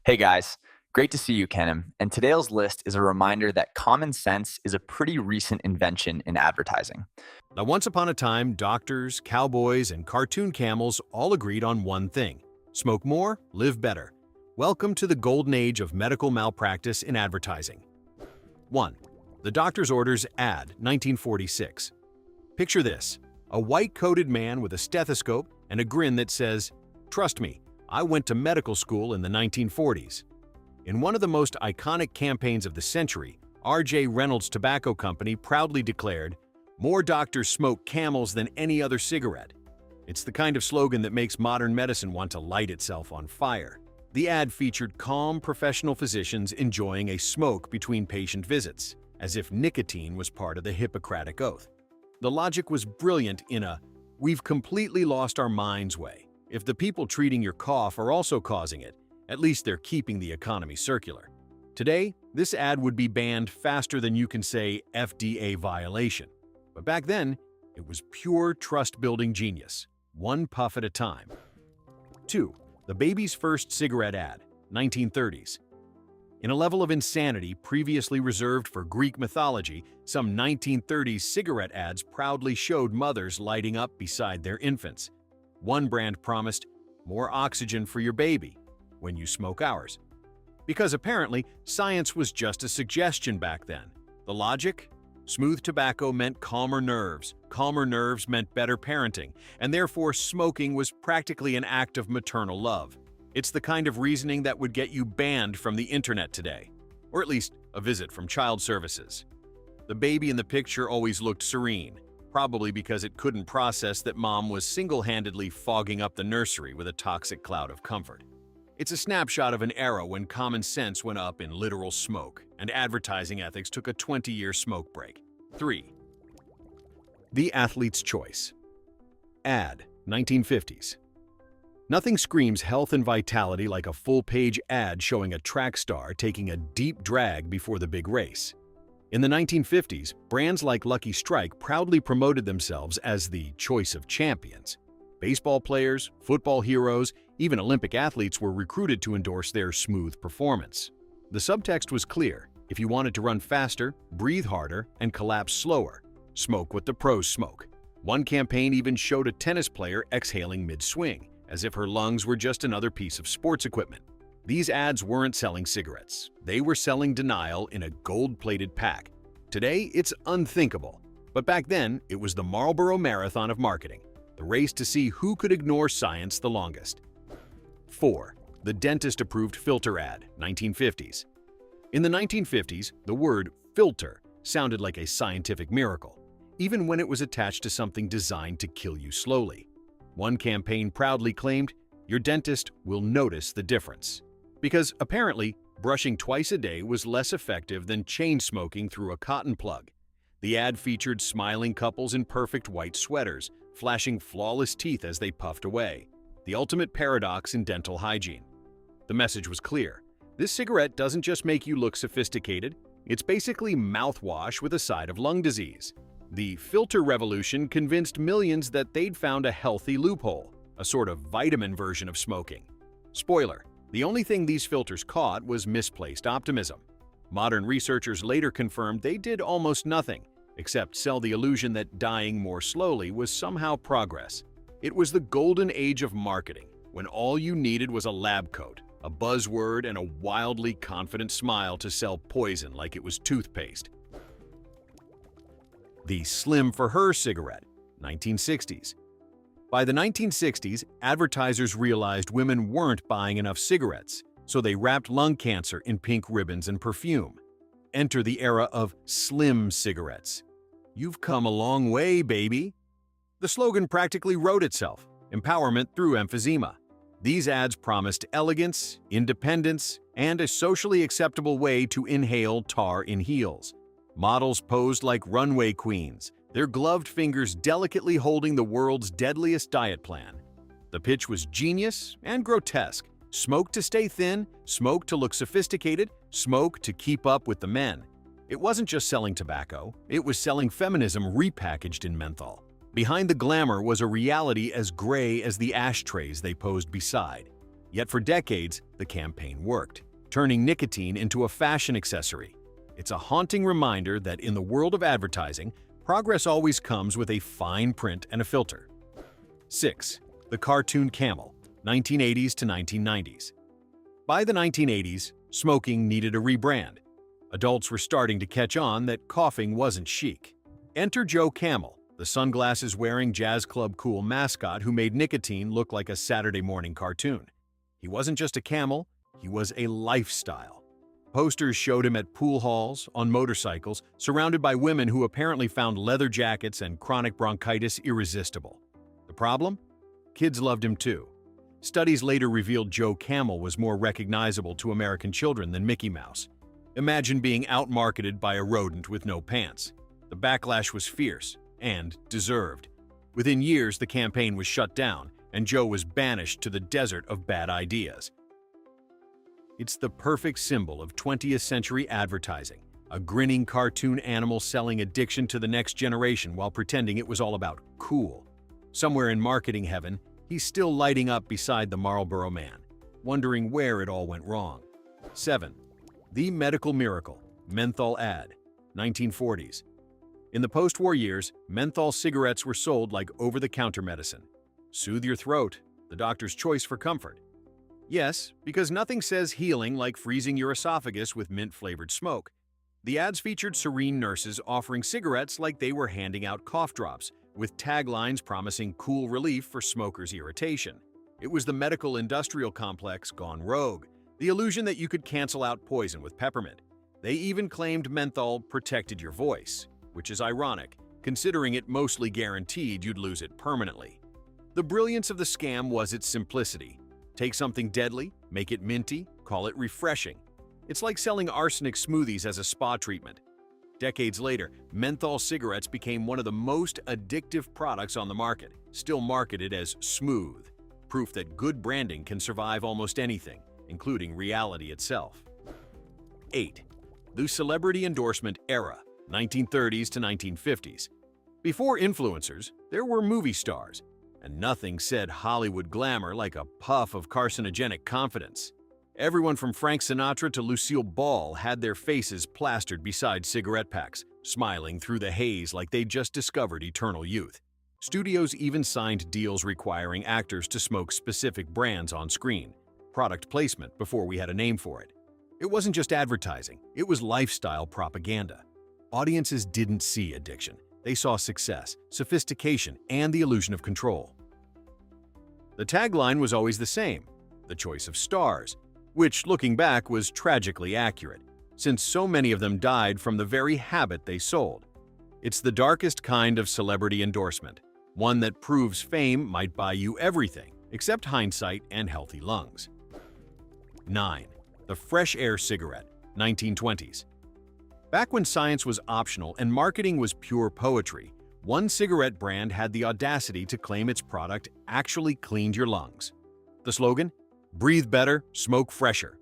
Hey guys, great to see you, Kenim. And today's list is a reminder that common sense is a pretty recent invention in advertising. Now, once upon a time, doctors, cowboys, and cartoon camels all agreed on one thing: smoke more, live better. Welcome to the golden age of medical malpractice in advertising. 1. The Doctor's Orders Ad, 1946. Picture this: a white-coated man with a stethoscope and a grin that says, "Trust me, I went to medical school in the 1940s." In one of the most iconic campaigns of the century, R.J. Reynolds Tobacco Company proudly declared, "More doctors smoke Camels than any other cigarette." It's the kind of slogan that makes modern medicine want to light itself on fire. The ad featured calm, professional physicians enjoying a smoke between patient visits, as if nicotine was part of the Hippocratic Oath. The logic was brilliant in a "we've completely lost our minds" way. If the people treating your cough are also causing it, at least they're keeping the economy circular. Today, this ad would be banned faster than you can say FDA violation. But back then, it was pure trust-building genius, one puff at a time. 2. The baby's first cigarette ad, 1930s. In a level of insanity previously reserved for Greek mythology, some 1930s cigarette ads proudly showed mothers lighting up beside their infants. One brand promised, "More oxygen for your baby when you smoke ours." Because apparently, science was just a suggestion back then. The logic? Smooth tobacco meant calmer nerves meant better parenting, and therefore smoking was practically an act of maternal love. It's the kind of reasoning that would get you banned from the internet today, or at least a visit from child services. The baby in the picture always looked serene, probably because it couldn't process that mom was single-handedly fogging up the nursery with a toxic cloud of comfort. It's a snapshot of an era when common sense went up in literal smoke, and advertising ethics took a 20-year smoke break. 3. The Athlete's Choice. Ad, 1950s. Nothing screams health and vitality like a full-page ad showing a track star taking a deep drag before the big race. In the 1950s, brands like Lucky Strike proudly promoted themselves as the choice of champions. Baseball players, football heroes, even Olympic athletes were recruited to endorse their smooth performance. The subtext was clear: if you wanted to run faster, breathe harder, and collapse slower, smoke what the pros smoke. One campaign even showed a tennis player exhaling mid-swing, as if her lungs were just another piece of sports equipment. These ads weren't selling cigarettes. They were selling denial in a gold-plated pack. Today, it's unthinkable. But back then, it was the Marlboro Marathon of marketing, the race to see who could ignore science the longest. 4. The Dentist-Approved Filter Ad, 1950s. In the 1950s, the word filter sounded like a scientific miracle, even when it was attached to something designed to kill you slowly. One campaign proudly claimed, "Your dentist will notice the difference." Because apparently, brushing twice a day was less effective than chain smoking through a cotton plug. The ad featured smiling couples in perfect white sweaters, flashing flawless teeth as they puffed away. The ultimate paradox in dental hygiene. The message was clear: this cigarette doesn't just make you look sophisticated, it's basically mouthwash with a side of lung disease. The filter revolution convinced millions that they'd found a healthy loophole, a sort of vitamin version of smoking. Spoiler: the only thing these filters caught was misplaced optimism. Modern researchers later confirmed they did almost nothing, except sell the illusion that dying more slowly was somehow progress. It was the golden age of marketing, when all you needed was a lab coat, a buzzword, and a wildly confident smile to sell poison like it was toothpaste. The Slim for Her cigarette, 1960s. By the 1960s, advertisers realized women weren't buying enough cigarettes, so they wrapped lung cancer in pink ribbons and perfume. Enter the era of slim cigarettes. You've come a long way, baby. The slogan practically wrote itself: empowerment through emphysema. These ads promised elegance, independence, and a socially acceptable way to inhale tar in heels. Models posed like runway queens, their gloved fingers delicately holding the world's deadliest diet plan. The pitch was genius and grotesque. Smoke to stay thin, smoke to look sophisticated, smoke to keep up with the men. It wasn't just selling tobacco, it was selling feminism repackaged in menthol. Behind the glamour was a reality as gray as the ashtrays they posed beside. Yet for decades, the campaign worked, turning nicotine into a fashion accessory. It's a haunting reminder that in the world of advertising, progress always comes with a fine print and a filter. 6. The cartoon camel, 1980s to 1990s. By the 1980s, smoking needed a rebrand. Adults were starting to catch on that coughing wasn't chic. Enter Joe Camel, the sunglasses-wearing jazz club cool mascot who made nicotine look like a Saturday morning cartoon. He wasn't just a camel, he was a lifestyle. Posters showed him at pool halls, on motorcycles, surrounded by women who apparently found leather jackets and chronic bronchitis irresistible. The problem? Kids loved him too. Studies later revealed Joe Camel was more recognizable to American children than Mickey Mouse. Imagine being outmarketed by a rodent with no pants. The backlash was fierce and deserved. Within years, the campaign was shut down, and Joe was banished to the desert of bad ideas. It's the perfect symbol of 20th century advertising, a grinning cartoon animal selling addiction to the next generation while pretending it was all about cool. Somewhere in marketing heaven, he's still lighting up beside the Marlboro Man, wondering where it all went wrong. 7. The medical miracle, menthol ad, 1940s. In the post-war years, menthol cigarettes were sold like over-the-counter medicine. Soothe your throat, the doctor's choice for comfort. Yes, because nothing says healing like freezing your esophagus with mint-flavored smoke. The ads featured serene nurses offering cigarettes like they were handing out cough drops, with taglines promising cool relief for smokers' irritation. It was the medical-industrial complex gone rogue, the illusion that you could cancel out poison with peppermint. They even claimed menthol protected your voice, which is ironic, considering it mostly guaranteed you'd lose it permanently. The brilliance of the scam was its simplicity. Take something deadly, make it minty, call it refreshing. It's like selling arsenic smoothies as a spa treatment. Decades later, menthol cigarettes became one of the most addictive products on the market, still marketed as smooth, proof that good branding can survive almost anything, including reality itself. 8. The celebrity endorsement era, 1930s to 1950s. Before influencers, there were movie stars, and nothing said Hollywood glamour like a puff of carcinogenic confidence. Everyone from Frank Sinatra to Lucille Ball had their faces plastered beside cigarette packs, smiling through the haze like they'd just discovered eternal youth. Studios even signed deals requiring actors to smoke specific brands on screen, product placement before we had a name for it. It wasn't just advertising, it was lifestyle propaganda. Audiences didn't see addiction. They saw success, sophistication, and the illusion of control. The tagline was always the same, the choice of stars, which, looking back, was tragically accurate, since so many of them died from the very habit they sold. It's the darkest kind of celebrity endorsement, one that proves fame might buy you everything, except hindsight and healthy lungs. 9. The fresh air cigarette, 1920s. Back when science was optional and marketing was pure poetry, one cigarette brand had the audacity to claim its product actually cleaned your lungs. The slogan? Breathe better, smoke fresher.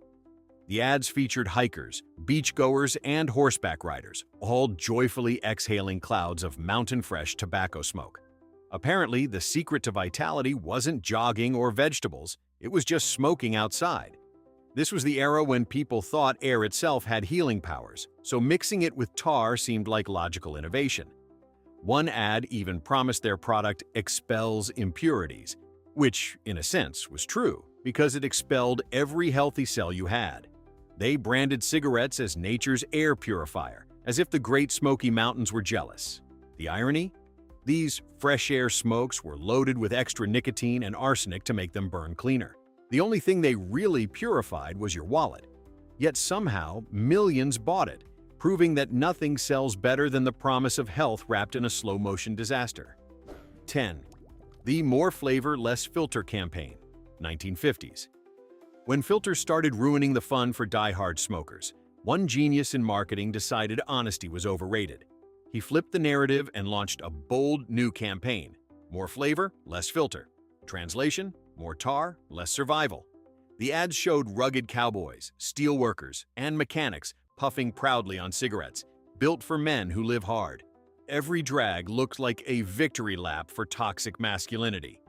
The ads featured hikers, beachgoers, and horseback riders, all joyfully exhaling clouds of mountain-fresh tobacco smoke. Apparently, the secret to vitality wasn't jogging or vegetables, it was just smoking outside. This was the era when people thought air itself had healing powers, so mixing it with tar seemed like logical innovation. One ad even promised their product expels impurities, which, in a sense, was true, because it expelled every healthy cell you had. They branded cigarettes as nature's air purifier, as if the Great Smoky Mountains were jealous. The irony? These fresh air smokes were loaded with extra nicotine and arsenic to make them burn cleaner. The only thing they really purified was your wallet. Yet somehow, millions bought it, proving that nothing sells better than the promise of health wrapped in a slow-motion disaster. 10. The More Flavor, Less Filter campaign, 1950s. When filters started ruining the fun for die-hard smokers, one genius in marketing decided honesty was overrated. He flipped the narrative and launched a bold new campaign: more flavor, less filter. Translation: more tar, less survival. The ads showed rugged cowboys, steel workers, and mechanics puffing proudly on cigarettes, built for men who live hard. Every drag looked like a victory lap for toxic masculinity.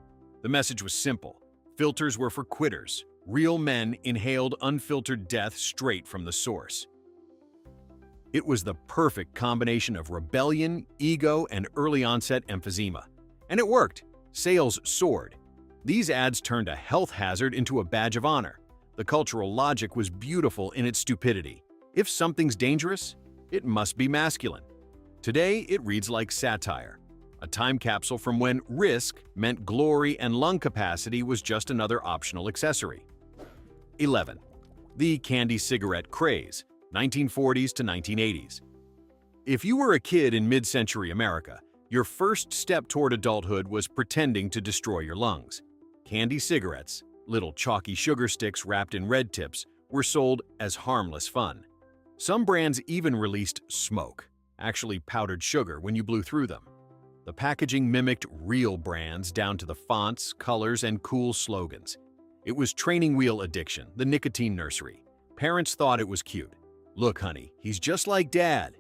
The message was simple: filters were for quitters, Real men inhaled unfiltered death straight from the source. It was the perfect combination of rebellion, ego, and early-onset emphysema. And it worked. Sales soared. These ads turned a health hazard into a badge of honor. The cultural logic was beautiful in its stupidity. If something's dangerous, it must be masculine. Today, it reads like satire, a time capsule from when risk meant glory and lung capacity was just another optional accessory. 11. The candy cigarette craze, 1940s to 1980s. If you were a kid in mid-century America, your first step toward adulthood was pretending to destroy your lungs. Candy cigarettes, little chalky sugar sticks wrapped in red tips, were sold as harmless fun. Some brands even released smoke, actually powdered sugar when you blew through them. The packaging mimicked real brands down to the fonts, colors, and cool slogans. It was training wheel addiction, the nicotine nursery. Parents thought it was cute. Look, honey, he's just like Dad.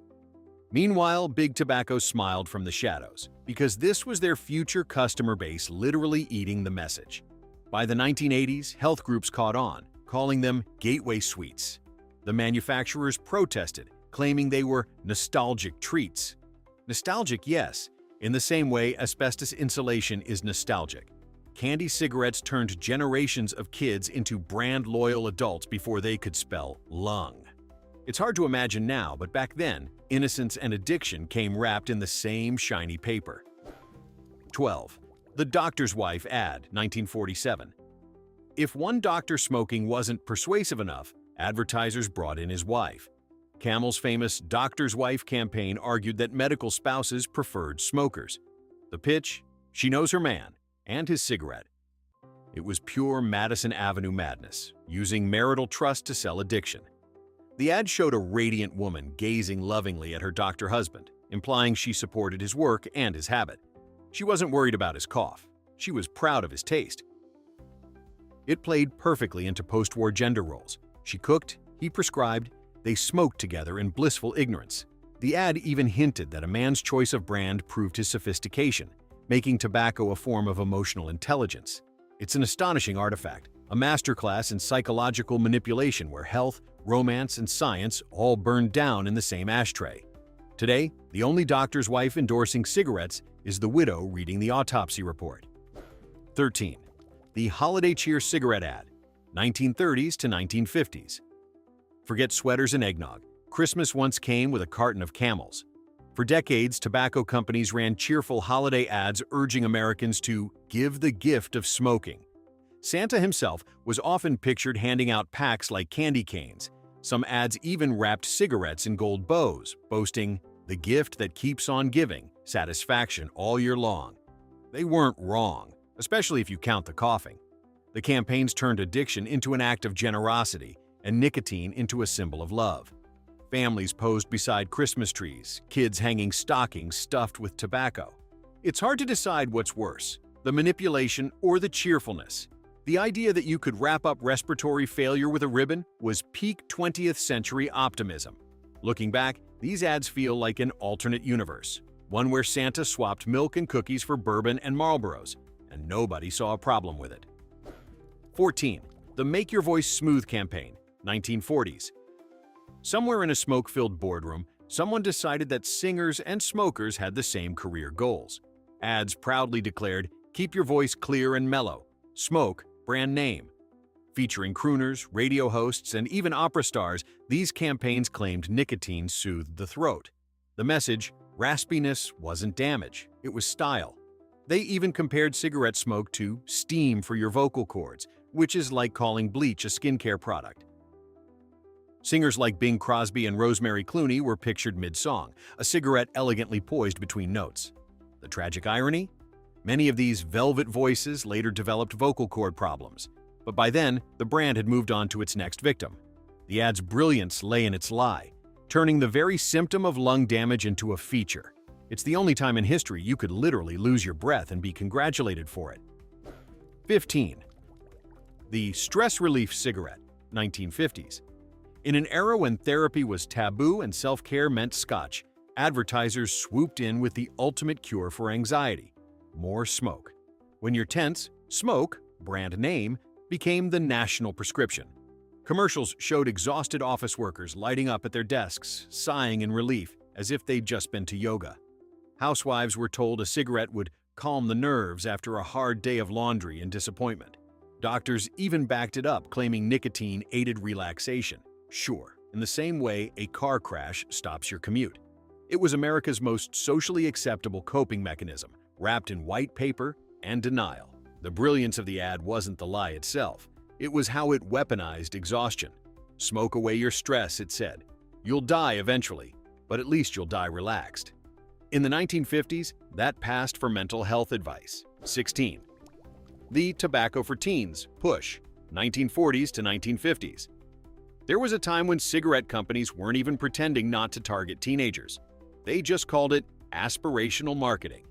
Meanwhile, Big Tobacco smiled from the shadows, because this was their future customer base literally eating the message. By the 1980s, health groups caught on, calling them gateway sweets. The manufacturers protested, claiming they were nostalgic treats. Nostalgic, yes, in the same way asbestos insulation is nostalgic. Candy cigarettes turned generations of kids into brand-loyal adults before they could spell lung. It's hard to imagine now, but back then, innocence and addiction came wrapped in the same shiny paper. 12. The Doctor's Wife ad, 1947. If one doctor smoking wasn't persuasive enough, advertisers brought in his wife. Camel's famous Doctor's Wife campaign argued that medical spouses preferred smokers. The pitch? She knows her man and his cigarette. It was pure Madison Avenue madness, using marital trust to sell addiction. The ad showed a radiant woman gazing lovingly at her doctor husband, implying she supported his work and his habit. She wasn't worried about his cough. She was proud of his taste. It played perfectly into post-war gender roles. She cooked, he prescribed, they smoked together in blissful ignorance. The ad even hinted that a man's choice of brand proved his sophistication, making tobacco a form of emotional intelligence. It's an astonishing artifact, a masterclass in psychological manipulation where health, romance, and science all burned down in the same ashtray. Today, the only doctor's wife endorsing cigarettes is the widow reading the autopsy report. 13. The holiday cheer cigarette ad, 1930s to 1950s. Forget sweaters and eggnog. Christmas once came with a carton of Camels. For decades, tobacco companies ran cheerful holiday ads urging Americans to give the gift of smoking. Santa himself was often pictured handing out packs like candy canes. Some ads even wrapped cigarettes in gold bows, boasting, "The gift that keeps on giving, satisfaction all year long." They weren't wrong, especially if you count the coughing. The campaigns turned addiction into an act of generosity and nicotine into a symbol of love. Families posed beside Christmas trees, kids hanging stockings stuffed with tobacco. It's hard to decide what's worse, the manipulation or the cheerfulness. The idea that you could wrap up respiratory failure with a ribbon was peak 20th century optimism. Looking back, these ads feel like an alternate universe, one where Santa swapped milk and cookies for bourbon and Marlboros, and nobody saw a problem with it. 14. The Make Your Voice Smooth campaign, 1940s. Somewhere in a smoke-filled boardroom, someone decided that singers and smokers had the same career goals. Ads proudly declared, "Keep your voice clear and mellow. Smoke, brand name." Featuring crooners, radio hosts, and even opera stars, these campaigns claimed nicotine soothed the throat. The message, raspiness, wasn't damage, it was style. They even compared cigarette smoke to steam for your vocal cords, which is like calling bleach a skincare product. Singers like Bing Crosby and Rosemary Clooney were pictured mid-song, a cigarette elegantly poised between notes. The tragic irony? Many of these velvet voices later developed vocal cord problems. But by then, the brand had moved on to its next victim. The ad's brilliance lay in its lie, turning the very symptom of lung damage into a feature. It's the only time in history you could literally lose your breath and be congratulated for it. 15. The stress relief cigarette, 1950s. In an era when therapy was taboo and self-care meant scotch, advertisers swooped in with the ultimate cure for anxiety: more smoke. When you're tense, smoke, brand name, became the national prescription. Commercials showed exhausted office workers lighting up at their desks, sighing in relief, as if they'd just been to yoga. Housewives were told a cigarette would calm the nerves after a hard day of laundry and disappointment. Doctors even backed it up, claiming nicotine aided relaxation. Sure, in the same way a car crash stops your commute. It was America's most socially acceptable coping mechanism, wrapped in white paper and denial. The brilliance of the ad wasn't the lie itself. It was how it weaponized exhaustion. Smoke away your stress, it said. You'll die eventually, but at least you'll die relaxed. In the 1950s, that passed for mental health advice. 16. The tobacco for teens push, 1940s to 1950s. There was a time when cigarette companies weren't even pretending not to target teenagers. They just called it aspirational marketing.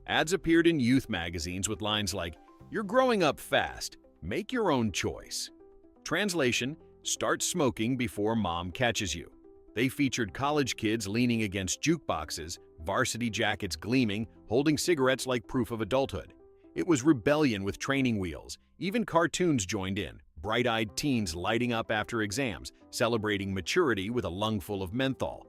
Ads appeared in youth magazines with lines like, "You're growing up fast. Make your own choice." Translation, start smoking before mom catches you. They featured college kids leaning against jukeboxes, varsity jackets gleaming, holding cigarettes like proof of adulthood. It was rebellion with training wheels. Even cartoons joined in, bright-eyed teens lighting up after exams, celebrating maturity with a lungful of menthol.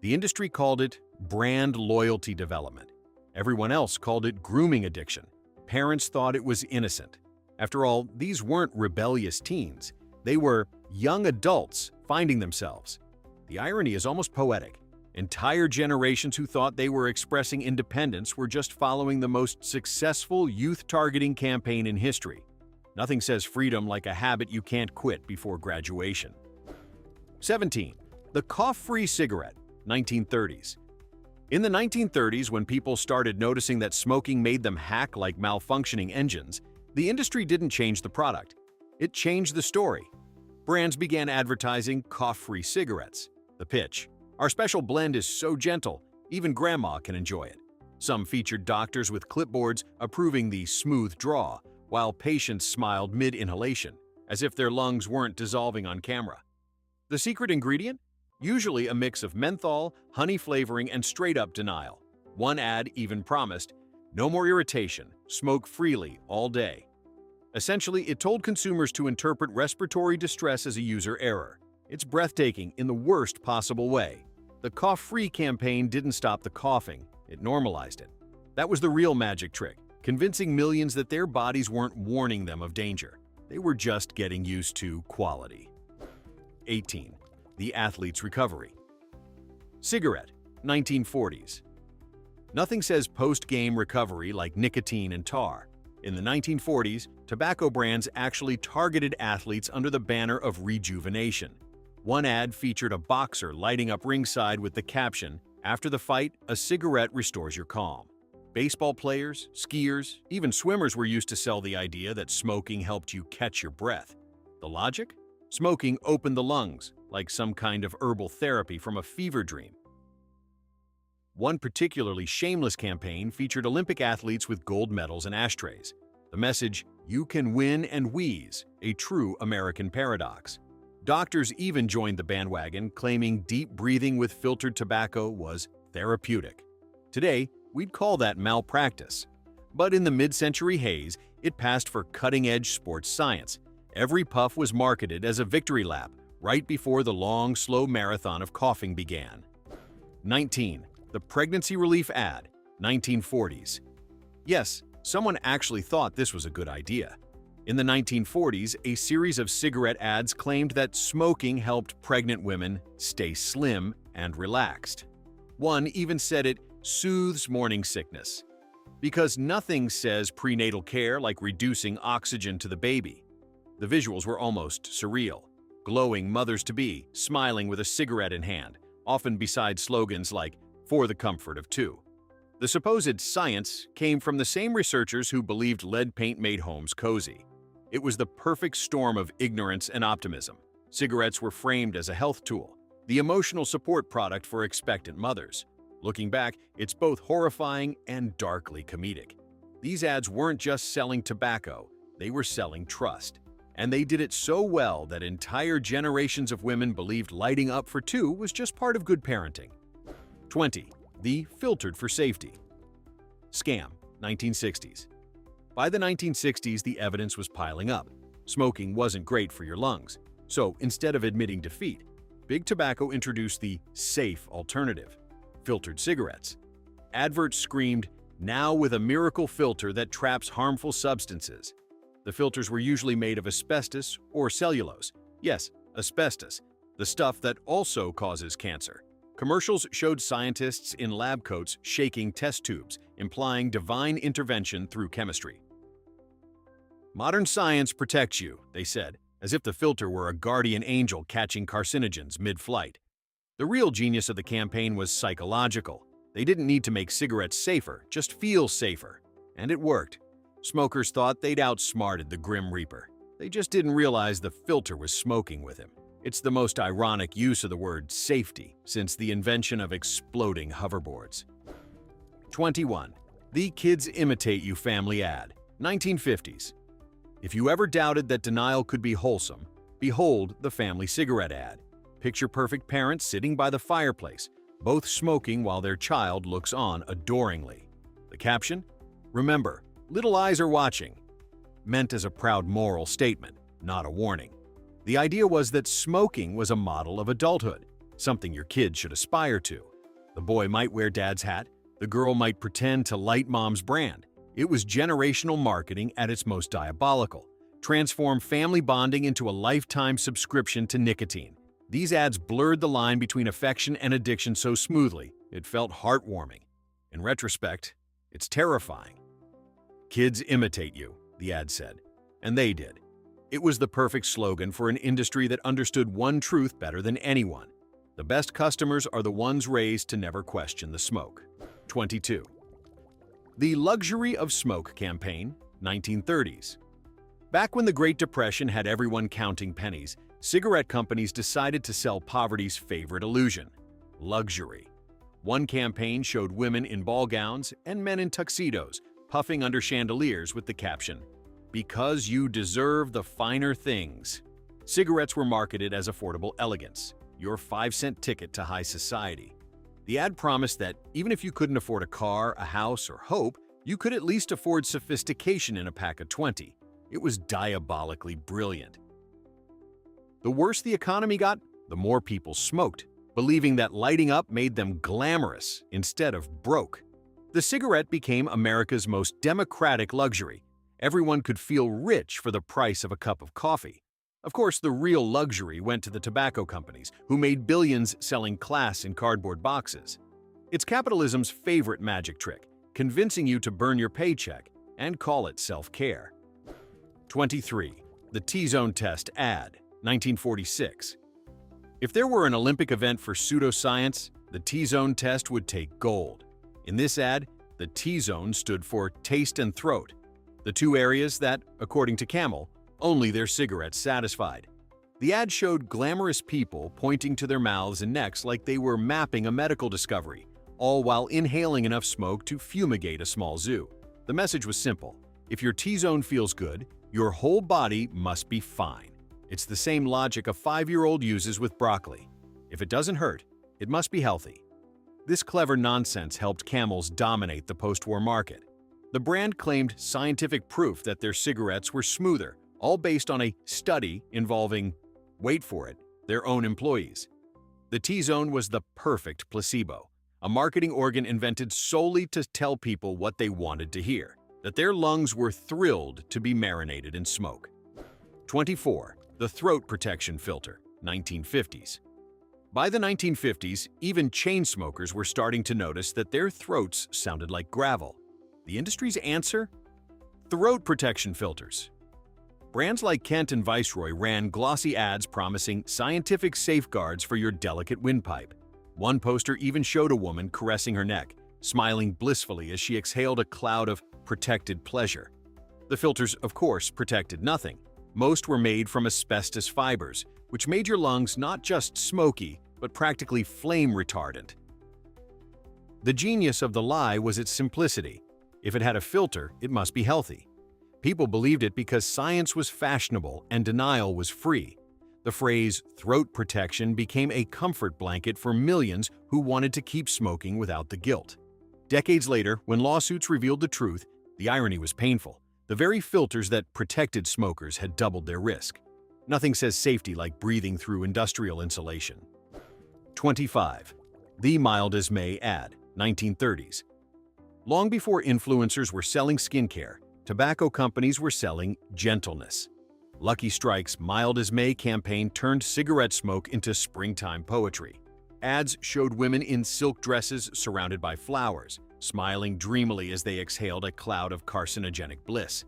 The industry called it brand loyalty development. Everyone else called it grooming addiction. Parents thought it was innocent. After all, these weren't rebellious teens. They were young adults finding themselves. The irony is almost poetic. Entire generations who thought they were expressing independence were just following the most successful youth-targeting campaign in history. Nothing says freedom like a habit you can't quit before graduation. 17. The cough-free cigarette, 1930s. In the 1930s, when people started noticing that smoking made them hack like malfunctioning engines, the industry didn't change the product. It changed the story. Brands began advertising cough-free cigarettes. The pitch: our special blend is so gentle, even grandma can enjoy it. Some featured doctors with clipboards approving the smooth draw, while patients smiled mid-inhalation, as if their lungs weren't dissolving on camera. The secret ingredient? Usually a mix of menthol, honey flavoring, and straight-up denial. One ad even promised, "No more irritation, smoke freely all day." Essentially, it told consumers to interpret respiratory distress as a user error. It's breathtaking in the worst possible way. The cough-free campaign didn't stop the coughing, it normalized it. That was the real magic trick, convincing millions that their bodies weren't warning them of danger. They were just getting used to quality. 18. The athlete's recovery. Cigarette, 1940s. Nothing says post-game recovery like nicotine and tar. In the 1940s, tobacco brands actually targeted athletes under the banner of rejuvenation. One ad featured a boxer lighting up ringside with the caption, "After the fight, a cigarette restores your calm." Baseball players, skiers, even swimmers were used to sell the idea that smoking helped you catch your breath. The logic? Smoking opened the lungs, like some kind of herbal therapy from a fever dream. One particularly shameless campaign featured Olympic athletes with gold medals and ashtrays. The message, "You can win and wheeze," a true American paradox. Doctors even joined the bandwagon, claiming deep breathing with filtered tobacco was therapeutic. Today, we'd call that malpractice. But in the mid-century haze, it passed for cutting-edge sports science. Every puff was marketed as a victory lap, right before the long, slow marathon of coughing began. 19. The pregnancy relief ad, 1940s. Yes, someone actually thought this was a good idea. In the 1940s, a series of cigarette ads claimed that smoking helped pregnant women stay slim and relaxed. One even said it soothes morning sickness. Because nothing says prenatal care like reducing oxygen to the baby. The visuals were almost surreal. Glowing mothers-to-be, smiling with a cigarette in hand, often beside slogans like, "For the comfort of two." The supposed science came from the same researchers who believed lead paint made homes cozy. It was the perfect storm of ignorance and optimism. Cigarettes were framed as a health tool, the emotional support product for expectant mothers. Looking back, it's both horrifying and darkly comedic. These ads weren't just selling tobacco, they were selling trust. And they did it so well that entire generations of women believed lighting up for two was just part of good parenting. 20. The filtered for safety. Scam, 1960s. By the 1960s, the evidence was piling up. Smoking wasn't great for your lungs. So instead of admitting defeat, Big Tobacco introduced the safe alternative: filtered cigarettes. Adverts screamed, "Now with a miracle filter that traps harmful substances." The filters were usually made of asbestos or cellulose. Yes, asbestos, the stuff that also causes cancer. Commercials showed scientists in lab coats shaking test tubes, implying divine intervention through chemistry. "Modern science protects you," they said, as if the filter were a guardian angel catching carcinogens mid-flight. The real genius of the campaign was psychological. They didn't need to make cigarettes safer, just feel safer. And it worked. Smokers thought they'd outsmarted the Grim Reaper. They just didn't realize the filter was smoking with him. It's the most ironic use of the word safety since the invention of exploding hoverboards. 21. The Kids Imitate You family ad, 1950s. If you ever doubted that denial could be wholesome, behold the family cigarette ad. Picture perfect parents sitting by the fireplace, both smoking while their child looks on adoringly. The caption? "Remember, little eyes are watching," meant as a proud moral statement, not a warning. The idea was that smoking was a model of adulthood, something your kid should aspire to. The boy might wear dad's hat, the girl might pretend to light mom's brand. It was generational marketing at its most diabolical. Transform family bonding into a lifetime subscription to nicotine. These ads blurred the line between affection and addiction so smoothly, it felt heartwarming. In retrospect, it's terrifying. "Kids imitate you," the ad said. And they did. It was the perfect slogan for an industry that understood one truth better than anyone: the best customers are the ones raised to never question the smoke. 22. The Luxury of Smoke campaign, 1930s. Back when the Great Depression had everyone counting pennies, cigarette companies decided to sell poverty's favorite illusion: luxury. One campaign showed women in ball gowns and men in tuxedos, puffing under chandeliers with the caption, "Because you deserve the finer things." Cigarettes were marketed as affordable elegance, your 5-cent ticket to high society. The ad promised that even if you couldn't afford a car, a house, or hope, you could at least afford sophistication in a pack of 20. It was diabolically brilliant. The worse the economy got, the more people smoked, believing that lighting up made them glamorous instead of broke. The cigarette became America's most democratic luxury. Everyone could feel rich for the price of a cup of coffee. Of course, the real luxury went to the tobacco companies, who made billions selling class in cardboard boxes. It's capitalism's favorite magic trick, convincing you to burn your paycheck and call it self-care. 23. The T-Zone Test ad, 1946. If there were an Olympic event for pseudoscience, the T-Zone test would take gold. In this ad, the T-Zone stood for taste and throat, the two areas that, according to Camel, only their cigarettes satisfied. The ad showed glamorous people pointing to their mouths and necks like they were mapping a medical discovery, all while inhaling enough smoke to fumigate a small zoo. The message was simple: if your T-Zone feels good, your whole body must be fine. It's the same logic a 5-year-old uses with broccoli. If it doesn't hurt, it must be healthy. This clever nonsense helped Camels dominate the post-war market. The brand claimed scientific proof that their cigarettes were smoother, all based on a study involving, wait for it, their own employees. The T-Zone was the perfect placebo, a marketing organ invented solely to tell people what they wanted to hear, that their lungs were thrilled to be marinated in smoke. 24. The Throat Protection Filter, 1950s. By the 1950s, even chain smokers were starting to notice that their throats sounded like gravel. The industry's answer? Throat protection filters. Brands like Kent and Viceroy ran glossy ads promising scientific safeguards for your delicate windpipe. One poster even showed a woman caressing her neck, smiling blissfully as she exhaled a cloud of protected pleasure. The filters, of course, protected nothing. Most were made from asbestos fibers, which made your lungs not just smoky, but practically flame retardant. The genius of the lie was its simplicity. If it had a filter, it must be healthy. People believed it because science was fashionable and denial was free. The phrase throat protection became a comfort blanket for millions who wanted to keep smoking without the guilt. Decades later, when lawsuits revealed the truth, the irony was painful. The very filters that protected smokers had doubled their risk. Nothing says safety like breathing through industrial insulation. 25. The Mild as May ad, 1930s. Long before influencers were selling skincare, tobacco companies were selling gentleness. Lucky Strike's Mild as May campaign turned cigarette smoke into springtime poetry. Ads showed women in silk dresses surrounded by flowers, smiling dreamily as they exhaled a cloud of carcinogenic bliss.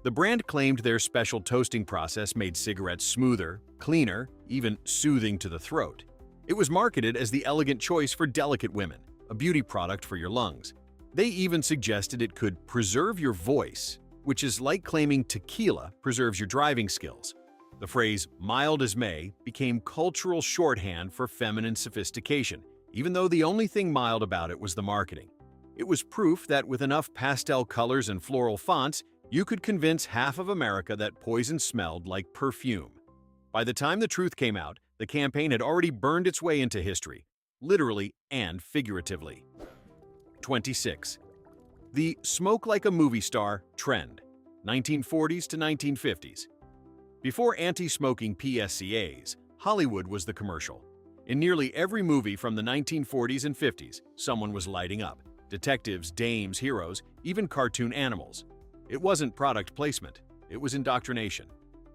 The brand claimed their special toasting process made cigarettes smoother, cleaner, even soothing to the throat. It was marketed as the elegant choice for delicate women, a beauty product for your lungs. They even suggested it could preserve your voice, which is like claiming tequila preserves your driving skills. The phrase "mild as May" became cultural shorthand for feminine sophistication, even though the only thing mild about it was the marketing. It was proof that with enough pastel colors and floral fonts, you could convince half of America that poison smelled like perfume. By the time the truth came out, the campaign had already burned its way into history, literally and figuratively. 26. The smoke like a movie star trend, 1940s to 1950s. Before anti-smoking PSCAs, Hollywood was the commercial. In nearly every movie from the 1940s and 50s, someone was lighting up. Detectives, dames, heroes, even cartoon animals. It wasn't product placement, it was indoctrination.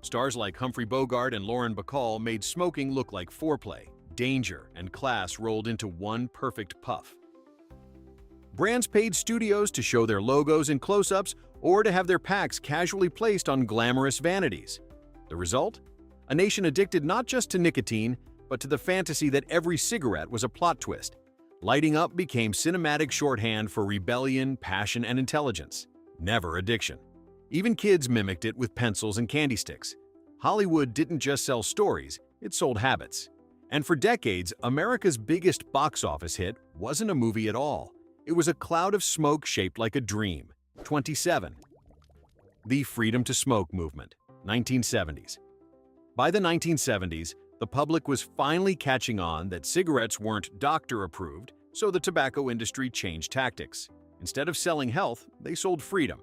Stars like Humphrey Bogart and Lauren Bacall made smoking look like foreplay, danger, and class rolled into one perfect puff. Brands paid studios to show their logos in close-ups or to have their packs casually placed on glamorous vanities. The result? A nation addicted not just to nicotine, but to the fantasy that every cigarette was a plot twist. Lighting up became cinematic shorthand for rebellion, passion, and intelligence, never addiction. Even kids mimicked it with pencils and candy sticks. Hollywood didn't just sell stories, it sold habits. And for decades, America's biggest box office hit wasn't a movie at all. It was a cloud of smoke shaped like a dream. 27. The Freedom to Smoke movement, 1970s. By the 1970s, the public was finally catching on that cigarettes weren't doctor-approved, so the tobacco industry changed tactics. Instead of selling health, they sold freedom.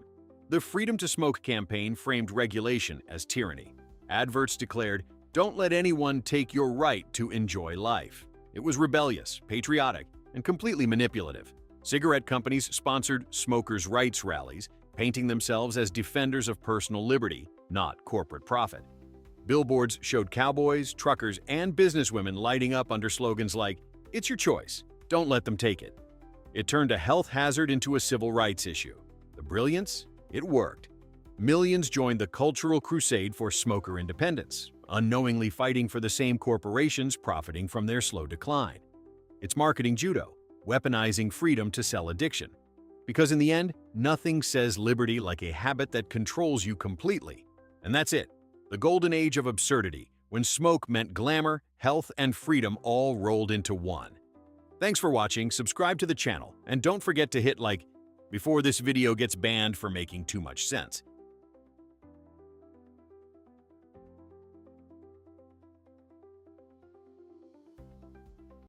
The Freedom to Smoke campaign framed regulation as tyranny. Adverts declared, "Don't let anyone take your right to enjoy life." It was rebellious, patriotic, and completely manipulative. Cigarette companies sponsored smokers' rights rallies, painting themselves as defenders of personal liberty, not corporate profit. Billboards showed cowboys, truckers, and businesswomen lighting up under slogans like, "It's your choice, don't let them take it." It turned a health hazard into a civil rights issue. The brilliance? It worked. Millions joined the cultural crusade for smoker independence, unknowingly fighting for the same corporations profiting from their slow decline. It's marketing judo, weaponizing freedom to sell addiction. Because in the end, nothing says liberty like a habit that controls you completely. And that's it. The golden age of absurdity, when smoke meant glamour, health, and freedom all rolled into one. Thanks for watching, subscribe to the channel, and don't forget to hit like before this video gets banned for making too much sense.